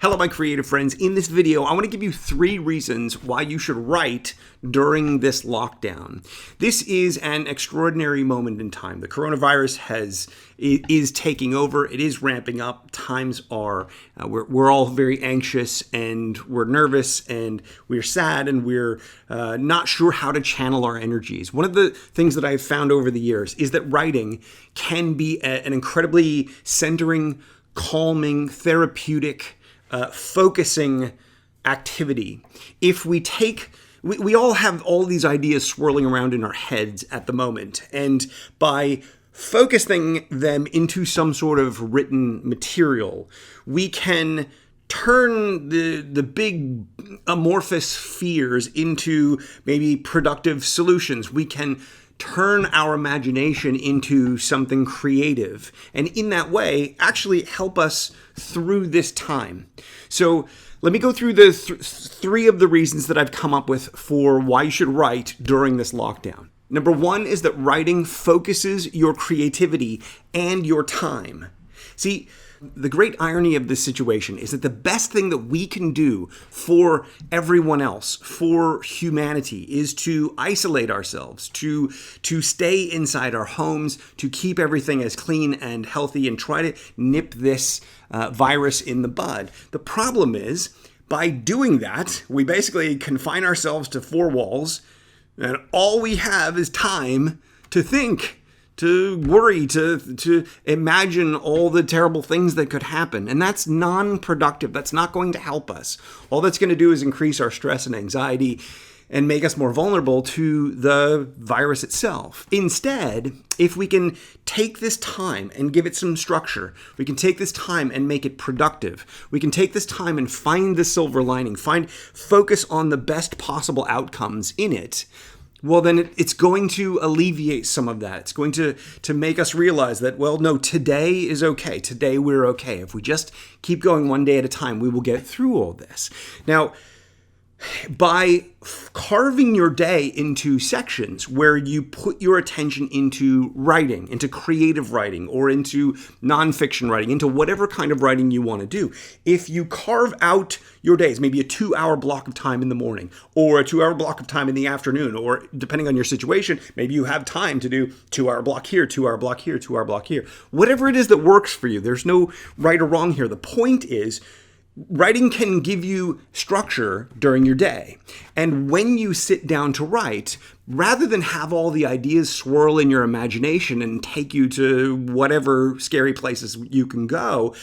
Hello, my creative friends. In this video, I want to give you 3 reasons why you should write during this lockdown. This is an extraordinary moment in time. The coronavirus is taking over. It is ramping up. Times are, we're all very anxious and we're nervous and we're sad and we're not sure how to channel our energies. One of the things that I've found over the years is that writing can be an incredibly centering, calming, therapeutic, focusing activity. If we we all have all these ideas swirling around in our heads at the moment, and by focusing them into some sort of written material, we can turn the big amorphous fears into maybe productive solutions. We can turn our imagination into something creative, and in that way actually help us through this time. So let me go through the 3 of the reasons that I've come up with for why you should write during this lockdown. Number 1 is that writing focuses your creativity and your time. See, the great irony of this situation is that the best thing that we can do for everyone else, for humanity, is to isolate ourselves, to stay inside our homes, to keep everything as clean and healthy and try to nip this virus in the bud. The problem is, by doing that, we basically confine ourselves to 4 walls, and all we have is time to think, to worry, to imagine all the terrible things that could happen. And that's non-productive. That's not going to help us. All that's going to do is increase our stress and anxiety and make us more vulnerable to the virus itself. Instead, if we can take this time and give it some structure, we can take this time and make it productive. We can take this time and find the silver lining, focus on the best possible outcomes in it. Well, then it's going to alleviate some of that. It's going to make us realize that, well, no, today is okay. Today we're okay. If we just keep going one day at a time, we will get through all this. Now, by carving your day into sections where you put your attention into writing, into creative writing, or into nonfiction writing, into whatever kind of writing you want to do, if you carve out your days, maybe a 2-hour block of time in the morning, or a 2-hour block of time in the afternoon, or depending on your situation, maybe you have time to do 2-hour block here, 2-hour block here, 2-hour block here. Whatever it is that works for you, there's no right or wrong here. The point is, writing can give you structure during your day. And when you sit down to write, rather than have all the ideas swirl in your imagination and take you to whatever scary places you can go,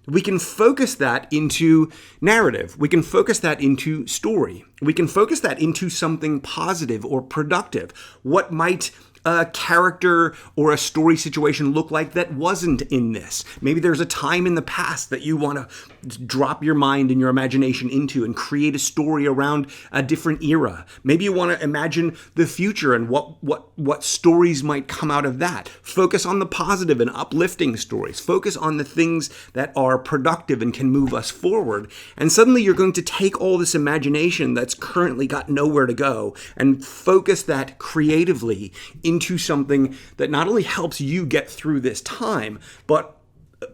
we can focus that into narrative. We can focus that into story. We can focus that into something positive or productive. What might a character or a story situation look like that wasn't in this? Maybe there's a time in the past that you want to drop your mind and your imagination into and create a story around a different era. Maybe you want to imagine the future and what stories might come out of that. Focus on the positive and uplifting stories. Focus on the things that are productive and can move us forward. And suddenly you're going to take all this imagination that's currently got nowhere to go and focus that creatively into something that not only helps you get through this time, but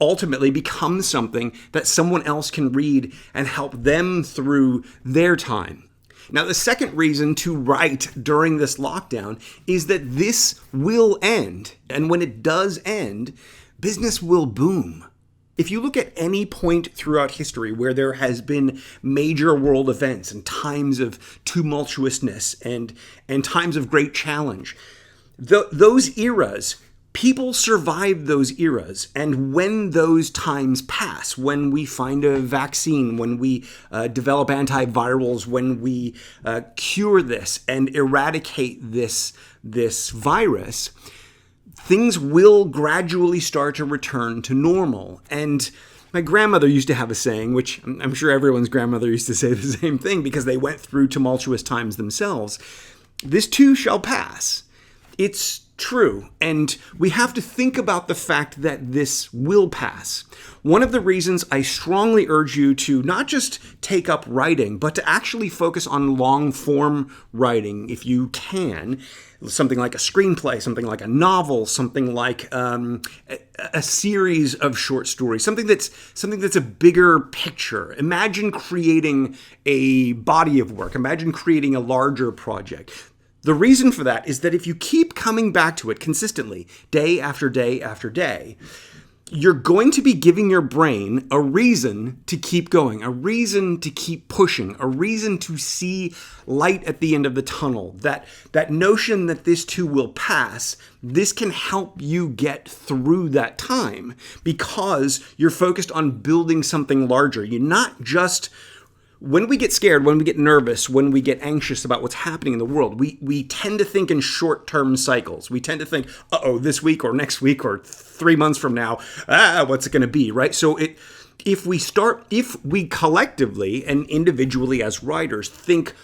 ultimately becomes something that someone else can read and help them through their time. Now, the second reason to write during this lockdown is that this will end. And when it does end, business will boom. If you look at any point throughout history where there has been major world events and times of tumultuousness and times of great challenge, those eras, people survive those eras. And when those times pass, when we find a vaccine, when we develop antivirals, when we cure this and eradicate this virus, things will gradually start to return to normal. And my grandmother used to have a saying, which I'm sure everyone's grandmother used to say the same thing because they went through tumultuous times themselves. This too shall pass. It's true, and we have to think about the fact that this will pass. One of the reasons I strongly urge you to not just take up writing, but to actually focus on long-form writing if you can, something like a screenplay, something like a novel, something like a series of short stories, something that's a bigger picture. Imagine creating a body of work. Imagine creating a larger project. The reason for that is that if you keep coming back to it consistently, day after day after day, you're going to be giving your brain a reason to keep going, a reason to keep pushing, a reason to see light at the end of the tunnel. That notion that this too will pass, this can help you get through that time because you're focused on building something larger. You're not just... When we get scared, when we get nervous, when we get anxious about what's happening in the world, we tend to think in short-term cycles. We tend to think, this week or next week or 3 months from now, what's it going to be, right? So if we collectively and individually as writers think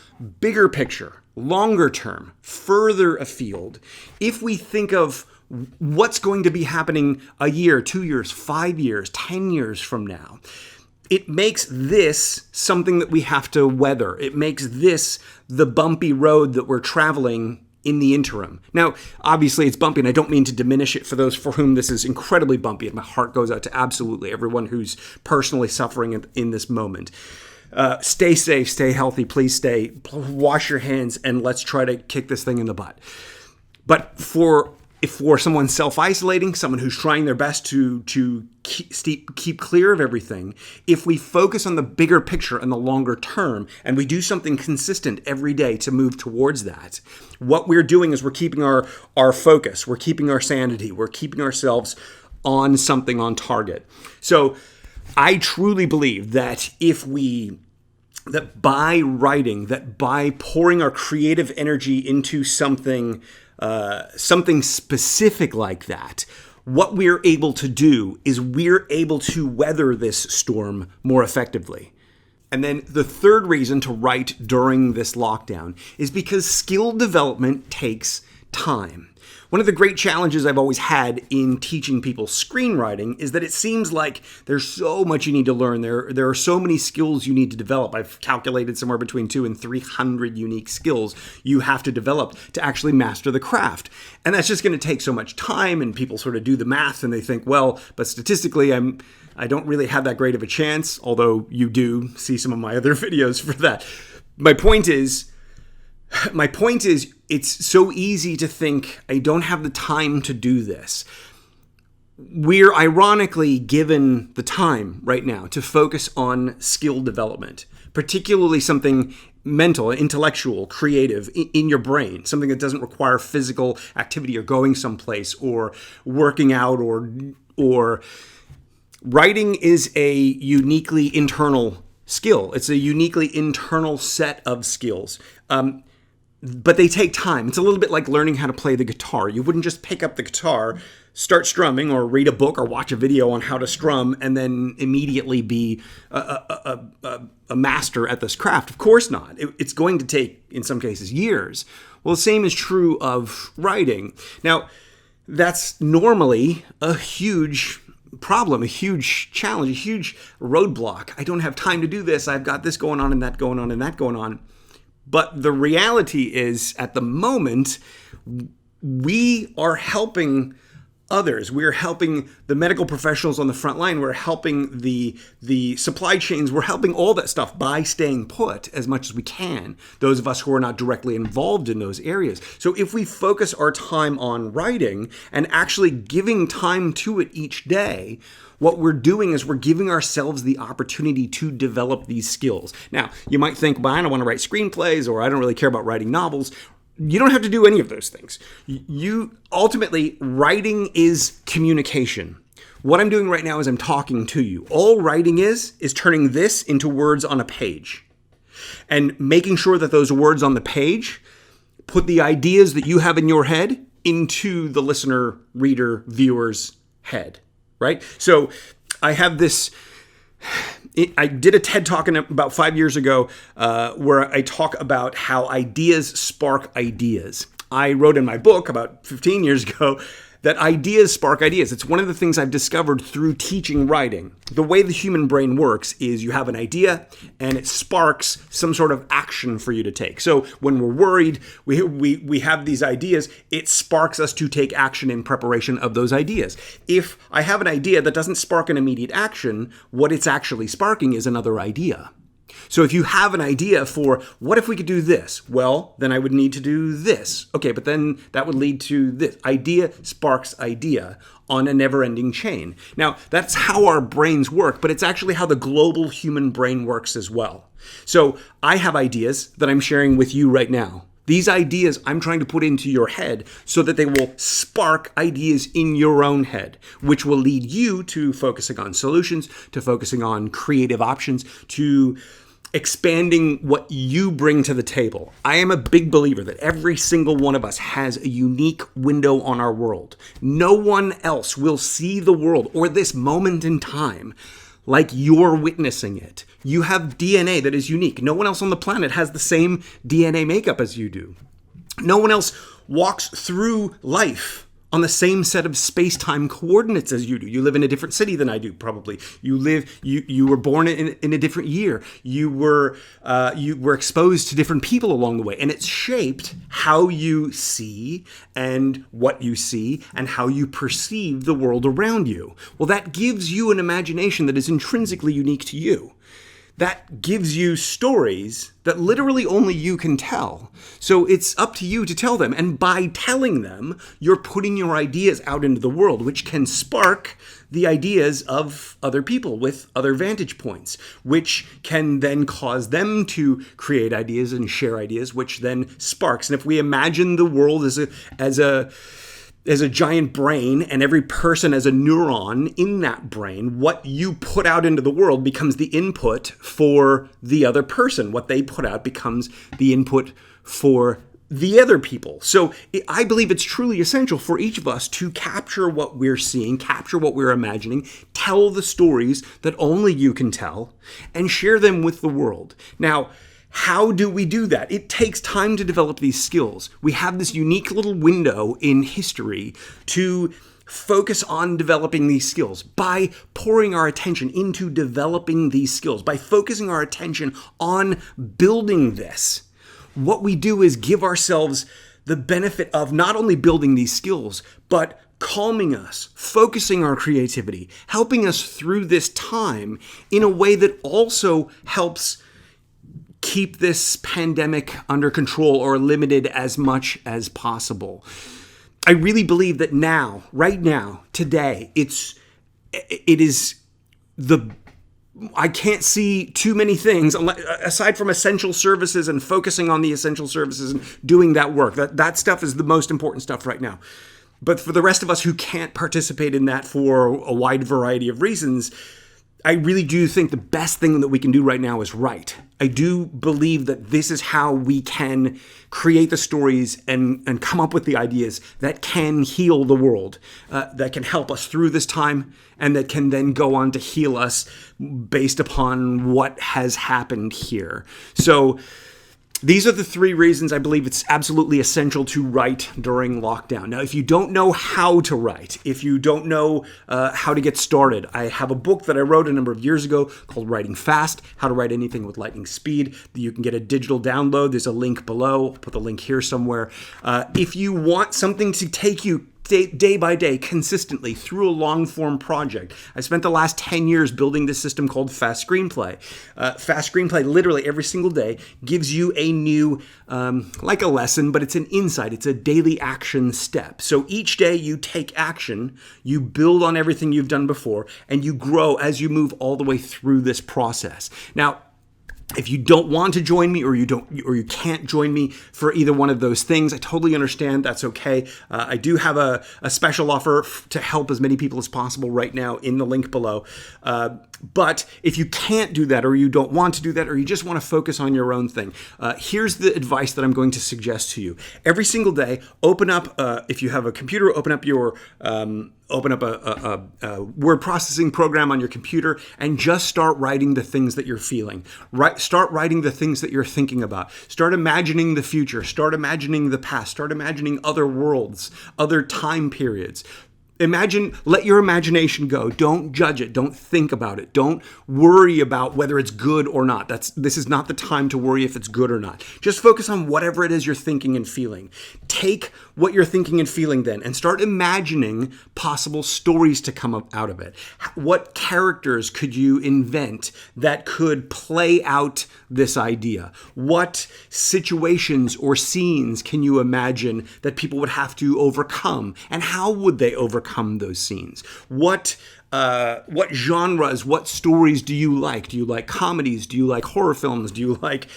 bigger picture, longer term, further afield, if we think of what's going to be happening a year, 2 years, 5 years, 10 years from now, it makes this something that we have to weather. It makes this the bumpy road that we're traveling in the interim. Now, obviously it's bumpy, and I don't mean to diminish it for those for whom this is incredibly bumpy, and my heart goes out to absolutely everyone who's personally suffering in this moment. Stay safe, stay healthy, please wash your hands, and let's try to kick this thing in the butt. But for someone self-isolating, someone who's trying their best to keep clear of everything, if we focus on the bigger picture and the longer term, and we do something consistent every day to move towards that, what we're doing is we're keeping our focus, we're keeping our sanity, we're keeping ourselves on something, on target. So I truly believe that that by writing, that by pouring our creative energy into something specific like that, what we're able to do is we're able to weather this storm more effectively. And then the third reason to write during this lockdown is because skill development takes time. One of the great challenges I've always had in teaching people screenwriting is that it seems like there's so much you need to learn. There are so many skills you need to develop. I've calculated somewhere between 200 and 300 unique skills you have to develop to actually master the craft. And that's just going to take so much time, and people sort of do the math and they think, well, but statistically I don't really have that great of a chance, although you do see some of my other videos for that. My point is, it's so easy to think, I don't have the time to do this. We're ironically given the time right now to focus on skill development, particularly something mental, intellectual, creative in your brain, something that doesn't require physical activity or going someplace or working out or writing is a uniquely internal skill. It's a uniquely internal set of skills. But they take time. It's a little bit like learning how to play the guitar. You wouldn't just pick up the guitar, start strumming, or read a book or watch a video on how to strum and then immediately be a master at this craft. Of course not. It's going to take, in some cases, years. Well, the same is true of writing. Now, that's normally a huge problem, a huge challenge, a huge roadblock. I don't have time to do this. I've got this going on and that going on and that going on. But the reality is, at the moment, we are helping others. We're helping the medical professionals on the front line. We're helping the supply chains. We're helping all that stuff by staying put as much as we can, those of us who are not directly involved in those areas. So if we focus our time on writing and actually giving time to it each day, what we're doing is we're giving ourselves the opportunity to develop these skills. Now, you might think, well, I don't want to write screenplays, or I don't really care about writing novels. You don't have to do any of those things. Ultimately, writing is communication. What I'm doing right now is I'm talking to you. All writing is turning this into words on a page and making sure that those words on the page put the ideas that you have in your head into the listener, reader, viewer's head. Right? So I have this, I did a TED Talk about 5 years ago where I talk about how ideas spark ideas. I wrote in my book about 15 years ago that ideas spark ideas. It's one of the things I've discovered through teaching writing. The way the human brain works is you have an idea and it sparks some sort of action for you to take. So when we're worried, we have these ideas, it sparks us to take action in preparation of those ideas. If I have an idea that doesn't spark an immediate action, what it's actually sparking is another idea. So if you have an idea for, what if we could do this? Well, then I would need to do this. Okay, but then that would lead to this. Idea sparks idea on a never-ending chain. Now, that's how our brains work, but it's actually how the global human brain works as well. So I have ideas that I'm sharing with you right now. These ideas I'm trying to put into your head so that they will spark ideas in your own head, which will lead you to focusing on solutions, to focusing on creative options, to expanding what you bring to the table. I am a big believer that every single one of us has a unique window on our world. No one else will see the world or this moment in time like you're witnessing it. You have DNA that is unique. No one else on the planet has the same DNA makeup as you do. No one else walks through life on the same set of space-time coordinates as you do. You live in a different city than I do, probably. You were born in a different year. You were exposed to different people along the way, and it's shaped how you see and what you see and how you perceive the world around you. Well, that gives you an imagination that is intrinsically unique to you. That gives you stories that literally only you can tell. So it's up to you to tell them. And by telling them, you're putting your ideas out into the world, which can spark the ideas of other people with other vantage points, which can then cause them to create ideas and share ideas, which then sparks. And if we imagine the world as a giant brain and every person as a neuron in that brain, what you put out into the world becomes the input for the other person. What they put out becomes the input for the other people. So I believe it's truly essential for each of us to capture what we're seeing, capture what we're imagining, tell the stories that only you can tell, and share them with the world. Now, how do we do that? It takes time to develop these skills. We have this unique little window in history to focus on developing these skills by pouring our attention into developing these skills, by focusing our attention on building this. What we do is give ourselves the benefit of not only building these skills, but calming us, focusing our creativity, helping us through this time in a way that also helps keep this pandemic under control or limited as much as possible. I really believe that now, right now, today, I can't see too many things aside from essential services and focusing on the essential services and doing that work. That stuff is the most important stuff right now. But for the rest of us who can't participate in that for a wide variety of reasons, I really do think the best thing that we can do right now is write. I do believe that this is how we can create the stories and come up with the ideas that can heal the world, that can help us through this time, and that can then go on to heal us based upon what has happened here. So these are the three reasons I believe it's absolutely essential to write during lockdown. Now, if you don't know how to write, if you don't know how to get started, I have a book that I wrote a number of years ago called Writing Fast, How to Write Anything with Lightning Speed. You can get a digital download. There's a link below. I'll put the link here somewhere. If you want something to take you day by day, consistently through a long-form project. I spent the last 10 years building this system called Fast Screenplay. Fast Screenplay, literally every single day, gives you a new, like a lesson, but it's an insight. It's a daily action step. So each day you take action, you build on everything you've done before, and you grow as you move all the way through this process. Now, if you don't want to join me or you can't join me for either one of those things, I totally understand. That's okay. I do have a special offer to help as many people as possible right now in the link below. But if you can't do that or you don't want to do that or you just want to focus on your own thing, here's the advice that I'm going to suggest to you. Every single day, open up, if you have a computer, open up your open up a word processing program on your computer and just start writing the things that you're feeling. Start writing the things that you're thinking about. Start imagining the future. Start imagining the past. Start imagining other worlds, other time periods. Let your imagination go. Don't judge it. Don't think about it. Don't worry about whether it's good or not. This is not the time to worry if it's good or not. Just focus on whatever it is you're thinking and feeling. Take what you're thinking and feeling then and start imagining possible stories to come out of it. What characters could you invent that could play out this idea? What situations or scenes can you imagine that people would have to overcome? And how would they overcome those scenes? What genres, what stories do you like? Do you like comedies? Do you like horror films? Do you like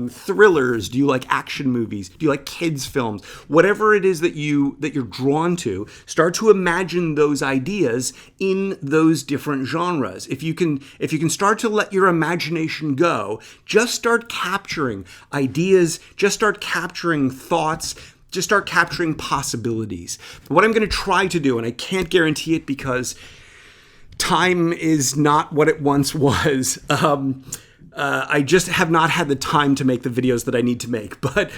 thrillers? Do you like action movies? Do you like kids films? Whatever it is that you're drawn to, start to imagine those ideas in those different genres. If you can start to let your imagination go, just start capturing ideas, just start capturing thoughts, just start capturing possibilities. What I'm going to try to do, and I can't guarantee it because time is not what it once was. I just have not had the time to make the videos that I need to make. But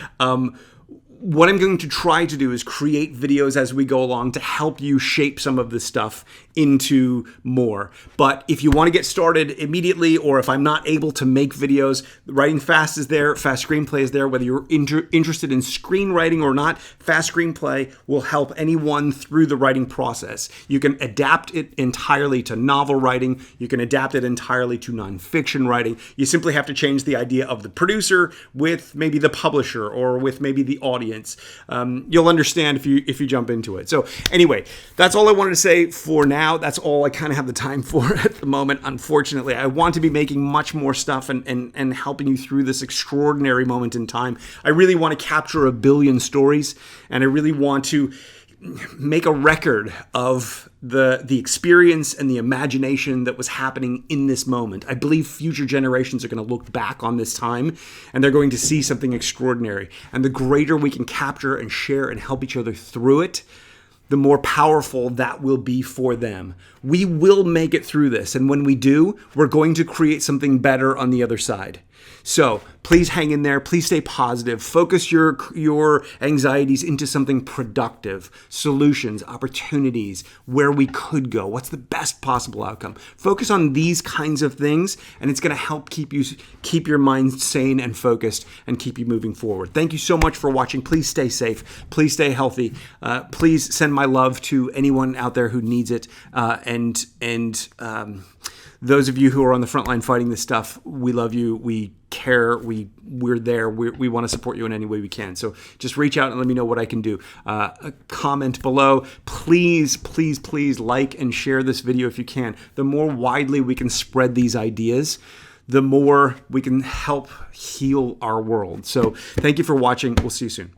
what I'm going to try to do is create videos as we go along to help you shape some of this stuff into more. But if you want to get started immediately, or if I'm not able to make videos, Writing Fast is there, Fast Screenplay is there. Whether you're interested in screenwriting or not, Fast Screenplay will help anyone through the writing process. You can adapt it entirely to novel writing. You can adapt it entirely to nonfiction writing. You simply have to change the idea of the producer with maybe the publisher or with maybe the audience. You'll understand if you jump into it. So anyway, that's all I wanted to say for now. That's all I kind of have the time for at the moment. Unfortunately, I want to be making much more stuff and helping you through this extraordinary moment in time. I really want to capture 1 billion stories, and I really want to make a record of the experience and the imagination that was happening in this moment. I believe future generations are going to look back on this time and they're going to see something extraordinary. And the greater we can capture and share and help each other through it, the more powerful that will be for them. We will make it through this. And when we do, we're going to create something better on the other side. So please hang in there. Please stay positive. Focus your anxieties into something productive, solutions, opportunities, where we could go. What's the best possible outcome? Focus on these kinds of things, and it's going to help keep your mind sane and focused and keep you moving forward. Thank you so much for watching. Please stay safe. Please stay healthy. Please send my love to anyone out there who needs it. Those of you who are on the front line fighting this stuff, we love you. We care. We're there. We want to support you in any way we can. So just reach out and let me know what I can do. Comment below. Please, please, please like and share this video if you can. The more widely we can spread these ideas, the more we can help heal our world. So thank you for watching. We'll see you soon.